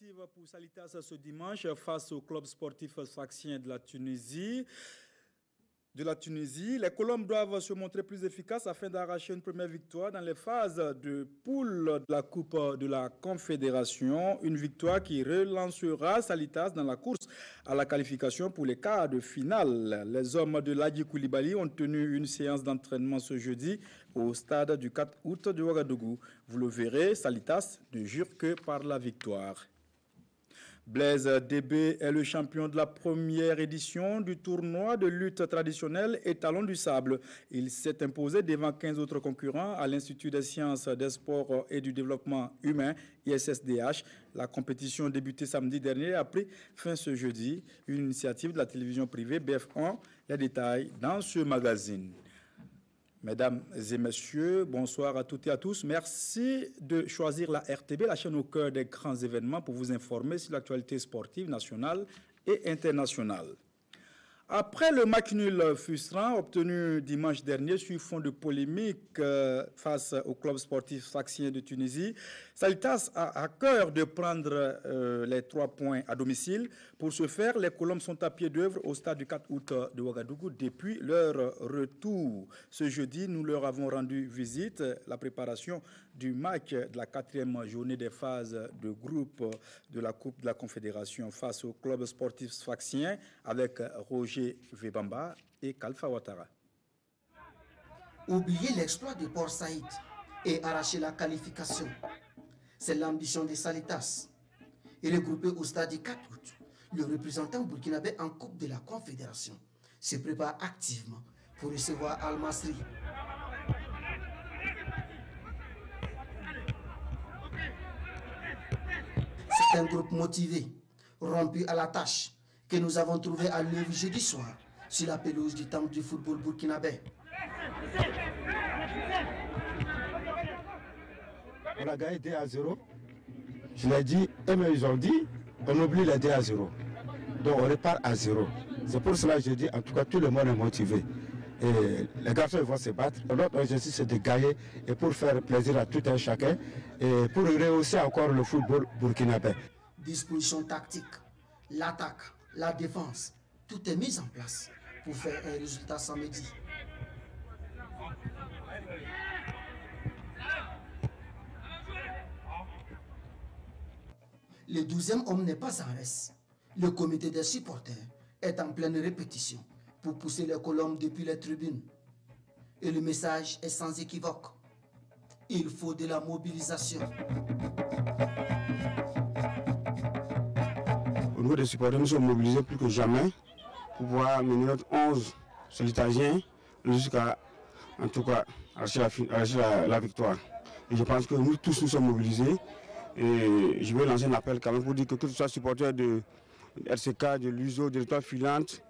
initiative pour Salitas ce dimanche face au club sportif sfaxien de la Tunisie. Les Colombes doivent se montrer plus efficaces afin d'arracher une première victoire dans les phases de poule de la Coupe de la Confédération. Une victoire qui relancera Salitas dans la course à la qualification pour les quarts de finale. Les hommes de Ladji Koulibaly ont tenu une séance d'entraînement ce jeudi au stade du 4 août de Ouagadougou. Vous le verrez, Salitas ne jure que par la victoire. Blaise Débé est le champion de la première édition du tournoi de lutte traditionnelle Étalon du Sable. Il s'est imposé devant 15 autres concurrents à l'Institut des sciences, des sports et du développement humain, ISSDH. La compétition débutée samedi dernier a pris fin ce jeudi. Une initiative de la télévision privée BF1. Les détails dans ce magazine. Mesdames et messieurs, bonsoir à toutes et à tous. Merci de choisir la RTB, la chaîne au cœur des grands événements, pour vous informer sur l'actualité sportive nationale et internationale. Après le match nul frustrant obtenu dimanche dernier sur fond de polémique face au club sportif sfaxien de Tunisie, Salitas a à cœur de prendre les 3 points à domicile. Pour ce faire, les Colombes sont à pied d'œuvre au stade du 4 août de Ouagadougou depuis leur retour. Ce jeudi, nous leur avons rendu visite. La préparation du match de la 4e journée des phases de groupe de la Coupe de la Confédération face au club sportif sfaxien avec Roger Vebamba et Kalfa Ouattara. Oublier l'exploit de Port Saïd et arracher la qualification, c'est l'ambition des Salitas. Et regroupé au stade du 4 août, le représentant burkinabé en Coupe de la Confédération se prépare activement pour recevoir Al-Masri. C'est un groupe motivé, rompu à la tâche, que nous avons trouvé à l'œuvre jeudi soir sur la pelouse du temple du football burkinabé. On a gagné 2-0. Je l'ai dit, et mais ils ont dit, on oublie les 2-0. Donc on repart à 0. C'est pour cela que je dis, en tout cas, tout le monde est motivé. Et les garçons ils vont se battre. Notre objectif, c'est de gagner et pour faire plaisir à tout un chacun et pour rehausser encore le football burkinabé. Disposition tactique, l'attaque, la défense, tout est mis en place pour faire un résultat samedi. Le 12e homme n'est pas en reste. Le comité des supporters est en pleine répétition pour pousser les Colombes depuis les tribunes. Et le message est sans équivoque. Il faut de la mobilisation. Au niveau des supporters, nous sommes mobilisés plus que jamais pour pouvoir mener notre 11 solitagiens jusqu'à, en tout cas, arracher la victoire. Et je pense que nous tous nous sommes mobilisés. Et je vais lancer un appel quand même pour dire que tu sois supporter de RCK, de l'USO, de l'Étoile filante,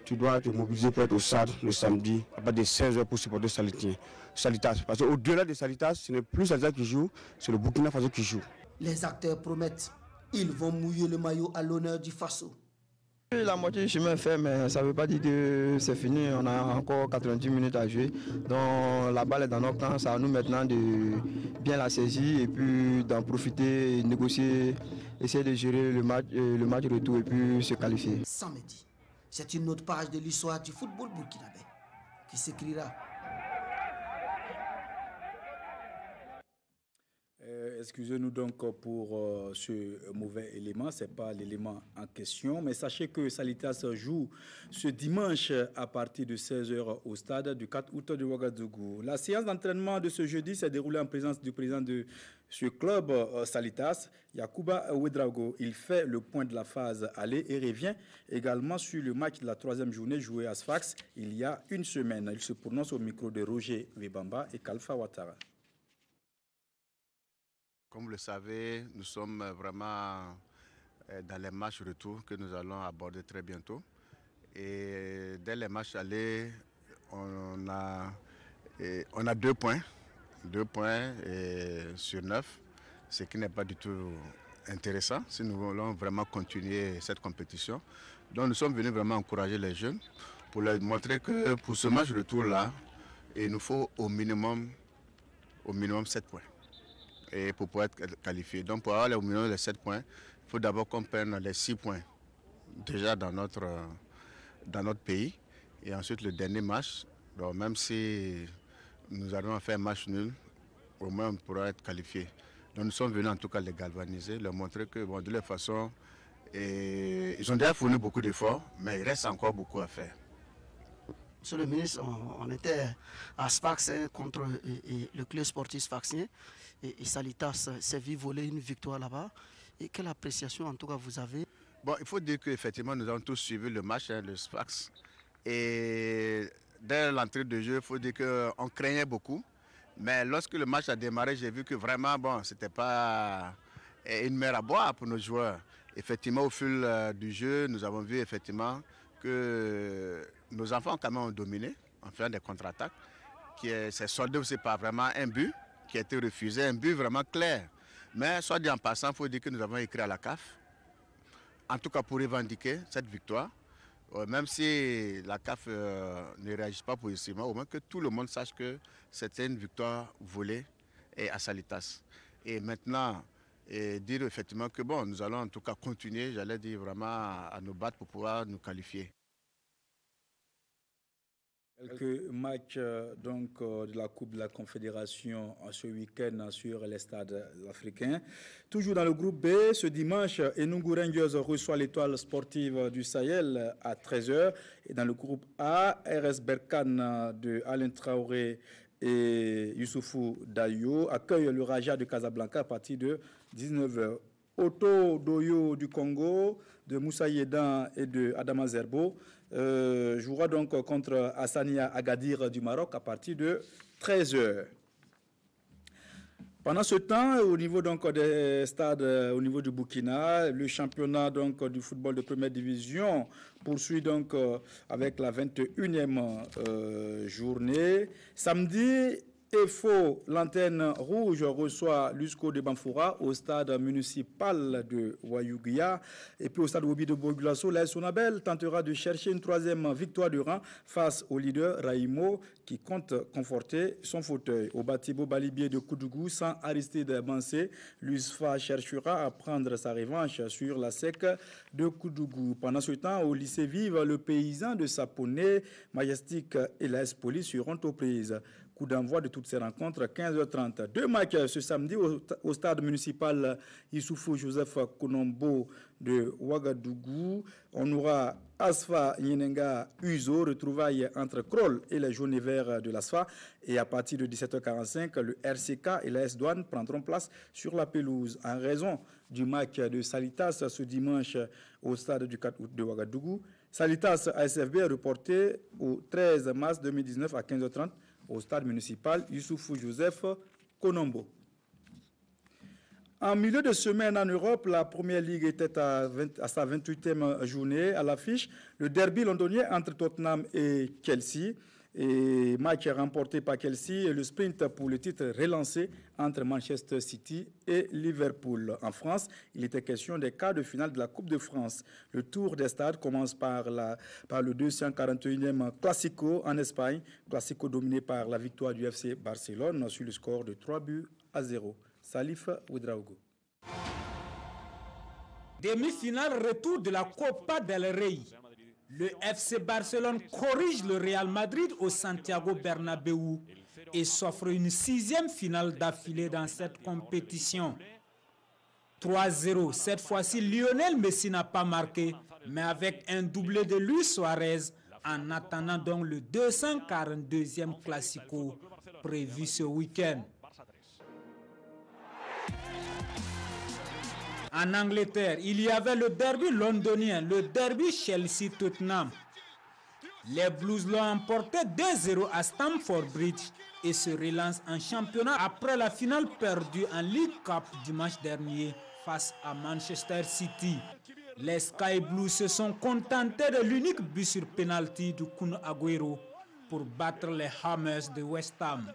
tu dois te mobiliser pour être au stade le samedi à partir de 16h pour supporter Salitas. Parce qu'au-delà de Salitas, ce n'est plus Salitas qui joue, c'est le Burkina Faso qui joue. Les acteurs promettent, ils vont mouiller le maillot à l'honneur du Faso. La moitié du chemin est fait, mais ça ne veut pas dire que c'est fini. On a encore 90 minutes à jouer. Donc la balle est dans notre camp. C'est à nous maintenant de bien la saisir et puis d'en profiter, négocier, essayer de gérer le match retour et puis se qualifier. Samedi, c'est une autre page de l'histoire du football burkinabé qui s'écrira. Excusez-nous donc pour ce mauvais élément, ce n'est pas l'élément en question, mais sachez que Salitas joue ce dimanche à partir de 16h au stade du 4 août de Ouagadougou. La séance d'entraînement de ce jeudi s'est déroulée en présence du président de ce club Salitas, Yacouba Ouedraogo. Il fait le point de la phase aller et revient également sur le match de la 3e journée joué à Sfax il y a une semaine. Il se prononce au micro de Roger Vebamba et Kalfa Ouattara. Comme vous le savez, nous sommes vraiment dans les matchs retour que nous allons aborder très bientôt. Et dès les matchs allés, on a 2 points. 2 points sur 9, ce qui n'est pas du tout intéressant si nous voulons vraiment continuer cette compétition. Donc nous sommes venus vraiment encourager les jeunes pour leur montrer que pour ce match retour-là, il nous faut au minimum 7 points. Et pour pouvoir être qualifié. Donc pour avoir au minimum les 7 points, il faut d'abord qu'on prenne les 6 points déjà dans notre pays. Et ensuite, le dernier match, donc même si nous allons faire un match nul, au moins on pourra être qualifié. Donc nous sommes venus en tout cas les galvaniser, leur montrer que bon, de toute façon, ils ont déjà fourni beaucoup d'efforts, mais il reste encore beaucoup à faire. Monsieur le ministre, on était à Sfax contre le club sportif sfaxien et Salitas s'est vu voler une victoire là-bas. Et quelle appréciation en tout cas vous avez? Bon, il faut dire qu'effectivement nous avons tous suivi le match, le Sfax. Et dès l'entrée de jeu, il faut dire qu'on craignait beaucoup. Mais lorsque le match a démarré, j'ai vu que vraiment, bon, ce n'était pas une mer à boire pour nos joueurs. Effectivement, au fil du jeu, nous avons vu effectivement que nos enfants quand même ont dominé en faisant des contre-attaques, qui s'est soldé aussi par vraiment un but qui a été refusé, un but vraiment clair. Mais soit dit en passant, il faut dire que nous avons écrit à la CAF, en tout cas pour revendiquer cette victoire, même si la CAF ne réagit pas positivement, au moins que tout le monde sache que c'était une victoire volée à Salitas. Et maintenant, dire effectivement que bon, nous allons en tout cas continuer, j'allais dire vraiment à nous battre pour pouvoir nous qualifier. Quelques matchs de la Coupe de la Confédération ce week-end sur les stades africains. Toujours dans le groupe B, ce dimanche, Enugu Rangers reçoit l'Étoile sportive du Sahel à 13h. Et dans le groupe A, RS Berkane de Alain Traoré et Youssoufou Dayo accueille le Raja de Casablanca à partir de 19h. Otto Doyo du Congo, de Moussa Yedan et de Adama Zerbo jouera donc contre Hassania Agadir du Maroc à partir de 13h. Pendant ce temps, au niveau donc des stades, au niveau du Burkina, le championnat donc du football de première division poursuit donc avec la 21e journée. Samedi, EFO, l'antenne rouge, reçoit l'USCO de Bamfoura au stade municipal de Wayouguia. Et puis au stade Wobi de Bourgulasso, l'AS Sonabel tentera de chercher une 3e victoire de rang face au leader Raïmo qui compte conforter son fauteuil. Au Batibo Balibier de Koudougou, sans Aristide Bansé, l'USFA cherchera à prendre sa revanche sur la SEC de Koudougou. Pendant ce temps, au lycée Vive, le paysan de Saponé, Majestic et l'AS Police seront aux prises. Coup d'envoi de toutes ces rencontres, 15h30. 2 matchs ce samedi au stade municipal Issoufou Joseph Konombo de Ouagadougou. On aura Asfa Nyenenga Uzo, retrouvailles entre Kroll et les jaunes et verts de l'Asfa. Et à partir de 17h45, le RCK et l'AS Douane prendront place sur la pelouse. En raison du match de Salitas ce dimanche au stade du 4 août de Ouagadougou, Salitas ASFB est reporté au 13 mars 2019 à 15h30 au stade municipal Youssoufou Joseph Konombo. En milieu de semaine en Europe, la Première Ligue était à sa 28e journée à l'affiche. Le derby londonien entre Tottenham et Chelsea. Et match remporté par Chelsea et le sprint pour le titre relancé entre Manchester City et Liverpool. En France, il était question des quarts de finale de la Coupe de France. Le tour des stades commence par le 241e Classico en Espagne. Classico dominé par la victoire du FC Barcelone sur le score de 3-0. Salif Ouedraogo. Demi-finale retour de la Copa del Rey. Le FC Barcelone corrige le Real Madrid au Santiago Bernabéu et s'offre une 6e finale d'affilée dans cette compétition. 3-0, cette fois-ci Lionel Messi n'a pas marqué, mais avec un doublé de Luis Suarez, en attendant donc le 242e Classico prévu ce week-end. En Angleterre, il y avait le derby londonien, le derby Chelsea-Tottenham. Les Blues l'ont emporté 2-0 à Stamford Bridge et se relancent en championnat après la finale perdue en League Cup dimanche dernier face à Manchester City. Les Sky Blues se sont contentés de l'unique but sur penalty de Kun Aguero pour battre les Hammers de West Ham.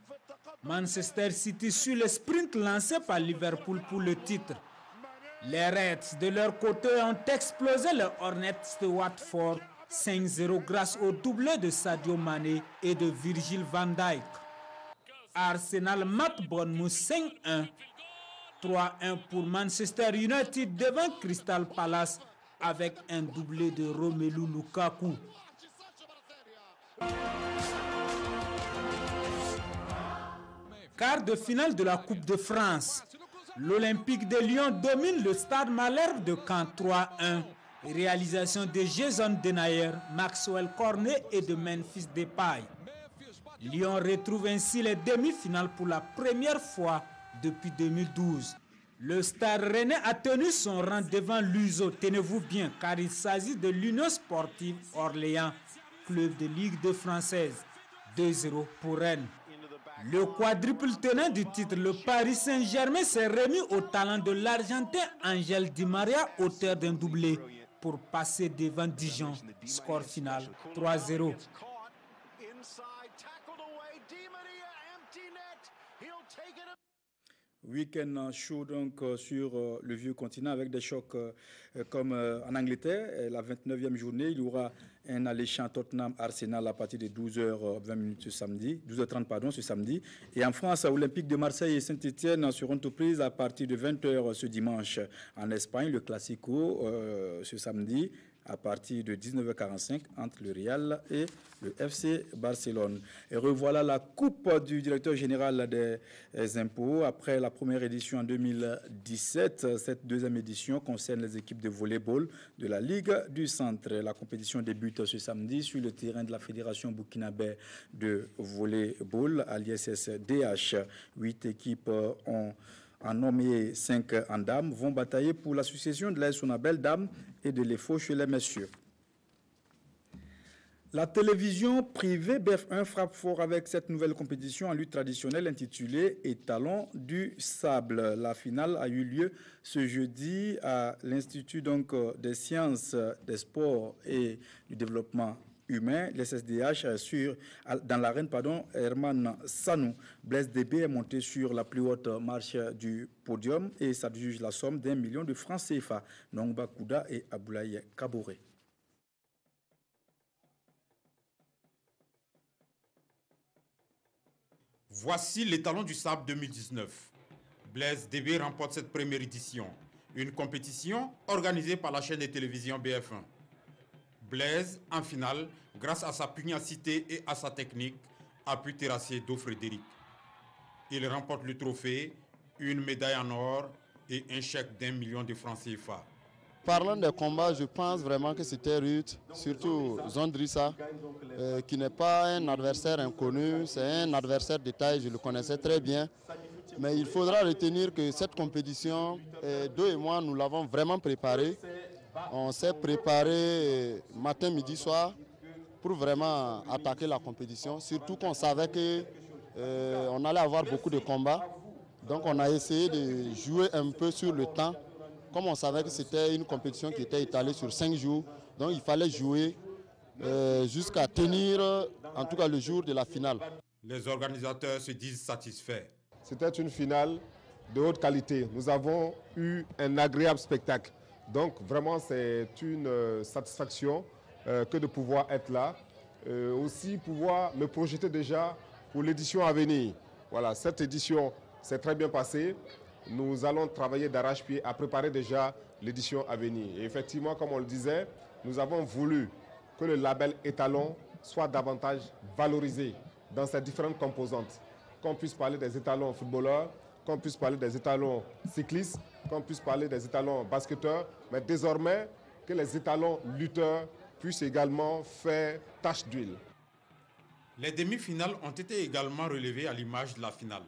Manchester City suit le sprint lancé par Liverpool pour le titre. Les Reds, de leur côté, ont explosé les Hornets de Watford 5-0 grâce au doublé de Sadio Mané et de Virgil van Dijk. Arsenal mat Bournemouth 5-1. 3-1 pour Manchester United devant Crystal Palace avec un doublé de Romelu Lukaku. Quart de finale de la Coupe de France. L'Olympique de Lyon domine le Stade Malherbe de Caen 3-1. Réalisation de Jason Denayer, Maxwell Cornet et de Memphis Depay. Lyon retrouve ainsi les demi-finales pour la première fois depuis 2012. Le Stade Rennais a tenu son rang devant l'USO, tenez-vous bien, car il s'agit de l'Union Sportive Orléans, club de Ligue 2 française. 2-0 pour Rennes. Le quadruple tenant du titre, le Paris Saint-Germain, s'est remis au talent de l'Argentin Angel Di Maria, auteur d'un doublé, pour passer devant Dijon. Score final 3-0. Week-end chaud donc sur le vieux continent avec des chocs comme en Angleterre. La 29e journée, il y aura un alléchant Tottenham-Arsenal à partir de 12h20 ce samedi, 12h30 pardon, ce samedi. Et en France, Olympique de Marseille et Saint-Etienne seront aux prises à partir de 20h ce dimanche. En Espagne, le Classico ce samedi à partir de 19h45 entre le Real et le FC Barcelone. Et revoilà la coupe du directeur général des impôts. Après la première édition en 2017, cette deuxième édition concerne les équipes de volleyball de la Ligue du Centre. La compétition débute ce samedi sur le terrain de la Fédération burkinabé de volleyball à l'ISSDH. 8 équipes ont en hommes et 5 en dames vont batailler pour la succession de la Sonabel dames et de l'EFO chez les messieurs. La télévision privée BF1 frappe fort avec cette nouvelle compétition en lutte traditionnelle intitulée Étalons du Sable. La finale a eu lieu ce jeudi à l'Institut des sciences, des sports et du développement humain, l'SSDH, dans l'arène Herman Sanou. Blaise Débé est monté sur la plus haute marche du podium et s'adjuge la somme d'1 million de francs CFA. Nongba Kouda et Aboulaye Kaboré. Voici l'Étalon du Sable 2019. Blaise Débé remporte cette première édition, une compétition organisée par la chaîne de télévision BF1. Blaise, en finale, grâce à sa pugnacité et à sa technique, a pu terrasser Do Frédéric. Il remporte le trophée, une médaille en or et un chèque d'1 million de francs CFA. Parlant des combats, je pense vraiment que c'était rude, surtout Zondrissa, qui n'est pas un adversaire inconnu, c'est un adversaire de taille, je le connaissais très bien. Mais il faudra retenir que cette compétition, Do et moi, nous l'avons vraiment préparée. On s'est préparé matin, midi, soir pour vraiment attaquer la compétition. Surtout qu'on savait qu'on allait avoir beaucoup de combats. Donc on a essayé de jouer un peu sur le temps. Comme on savait que c'était une compétition qui était étalée sur 5 jours, donc il fallait jouer jusqu'à tenir, en tout cas le jour de la finale. Les organisateurs se disent satisfaits. C'était une finale de haute qualité. Nous avons eu un agréable spectacle. Donc vraiment c'est une satisfaction que de pouvoir être là. Aussi pouvoir me projeter déjà pour l'édition à venir. Voilà, cette édition s'est très bien passée. Nous allons travailler d'arrache-pied à préparer déjà l'édition à venir. Et effectivement, comme on le disait, nous avons voulu que le label Étalon soit davantage valorisé dans ses différentes composantes. Qu'on puisse parler des étalons footballeurs, qu'on puisse parler des étalons cyclistes, qu'on puisse parler des étalons basketteurs, mais désormais que les étalons lutteurs puissent également faire tache d'huile. Les demi-finales ont été également relevées à l'image de la finale.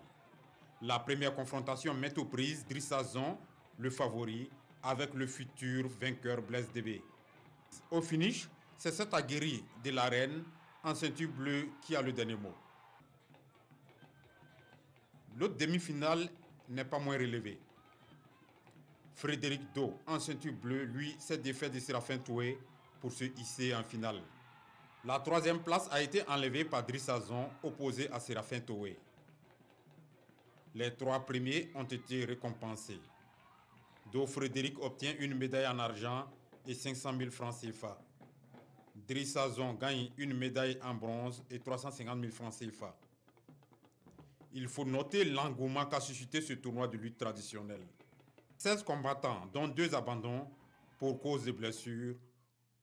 La première confrontation met aux prises Drissa Zon, le favori, avec le futur vainqueur Blaise Débé. Au finish, c'est cet aguerri de l'arène en ceinture bleue qui a le dernier mot. L'autre demi-finale n'est pas moins relevée. Frédéric Do, en ceinture bleue, lui, s'est défait de Séraphin Toué pour se hisser en finale. La troisième place a été enlevée par Drissa Zon, opposé à Séraphin Toué. Les 3 premiers ont été récompensés. Do Frédéric obtient une médaille en argent et 500 000 francs CFA. Drissa Zon gagne une médaille en bronze et 350 000 francs CFA. il faut noter l'engouement qu'a suscité ce tournoi de lutte traditionnelle. 16 combattants, dont 2 abandons pour cause de blessures,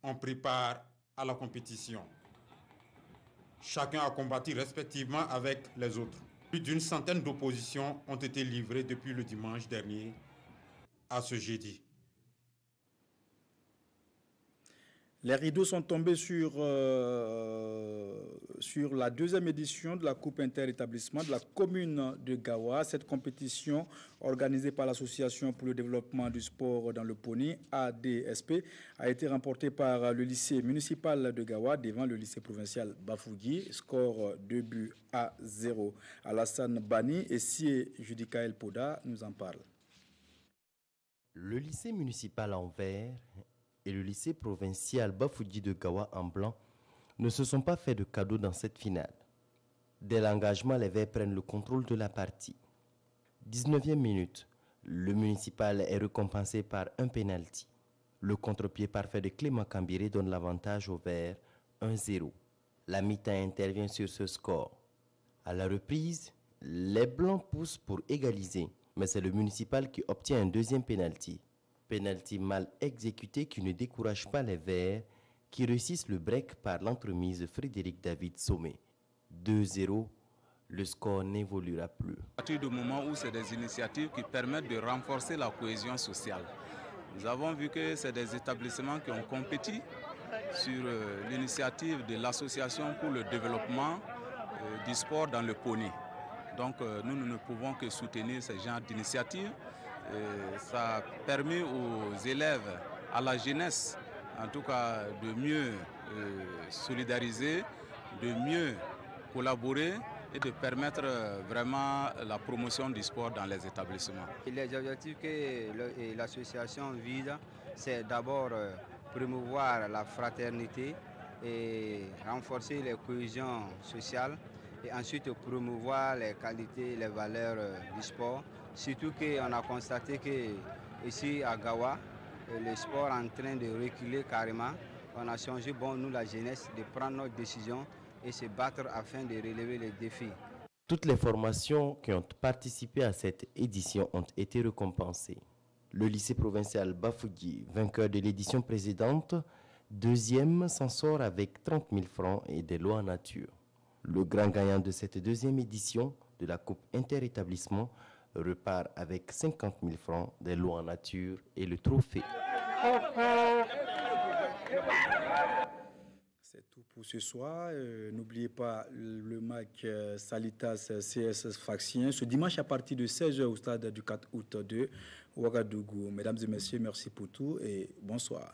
ont pris part à la compétition. Chacun a combattu respectivement avec les autres. Plus d'une centaine d'oppositions ont été livrées depuis le dimanche dernier à ce jeudi. Les rideaux sont tombés sur la deuxième édition de la Coupe interétablissement de la commune de Gawa. Cette compétition, organisée par l'Association pour le développement du sport dans le Poni, ADSP, a été remportée par le lycée municipal de Gawa devant le lycée provincial Bafougi. Score 2-0. Alassane Bani et Sie Judicaël Poda nous en parlent. Le lycée municipal en vert et le lycée provincial Bafougi de Gawa en blanc ne se sont pas fait de cadeaux dans cette finale. Dès l'engagement, les Verts prennent le contrôle de la partie. 19e minute, le municipal est récompensé par un pénalty. Le contre-pied parfait de Clément Cambiré donne l'avantage aux Verts 1-0. La mi-temps intervient sur ce score. À la reprise, les Blancs poussent pour égaliser, mais c'est le municipal qui obtient un deuxième pénalty. Pénalty mal exécuté qui ne décourage pas les Verts, qui réussissent le break par l'entremise de Frédéric David Sommet. 2-0, le score n'évoluera plus. À partir du moment où c'est des initiatives qui permettent de renforcer la cohésion sociale. Nous avons vu que c'est des établissements qui ont compétit sur l'initiative de l'Association pour le développement du sport dans le Poni. Donc nous ne pouvons que soutenir ce genre d'initiative. Ça permet aux élèves, à la jeunesse, en tout cas, de mieux solidariser, de mieux collaborer et de permettre vraiment la promotion du sport dans les établissements. Les objectifs que l'association vise, c'est d'abord promouvoir la fraternité et renforcer les cohésions sociales et ensuite promouvoir les qualités et les valeurs du sport. Surtout qu'on a constaté qu'ici à Gawa, le sport est en train de reculer carrément. On a changé, nous la jeunesse, de prendre nos décisions et se battre afin de relever les défis. Toutes les formations qui ont participé à cette édition ont été récompensées. Le lycée provincial Bafougi, vainqueur de l'édition précédente, deuxième, s'en sort avec 30 000 francs et des lots en nature. Le grand gagnant de cette deuxième édition de la Coupe interétablissement repart avec 50 000 francs, des lots en nature et le trophée. C'est tout pour ce soir. N'oubliez pas le match Salitas CS Sfaxien ce dimanche à partir de 16h au stade du 4 août 2 Ouagadougou. Mesdames et messieurs, merci pour tout et bonsoir.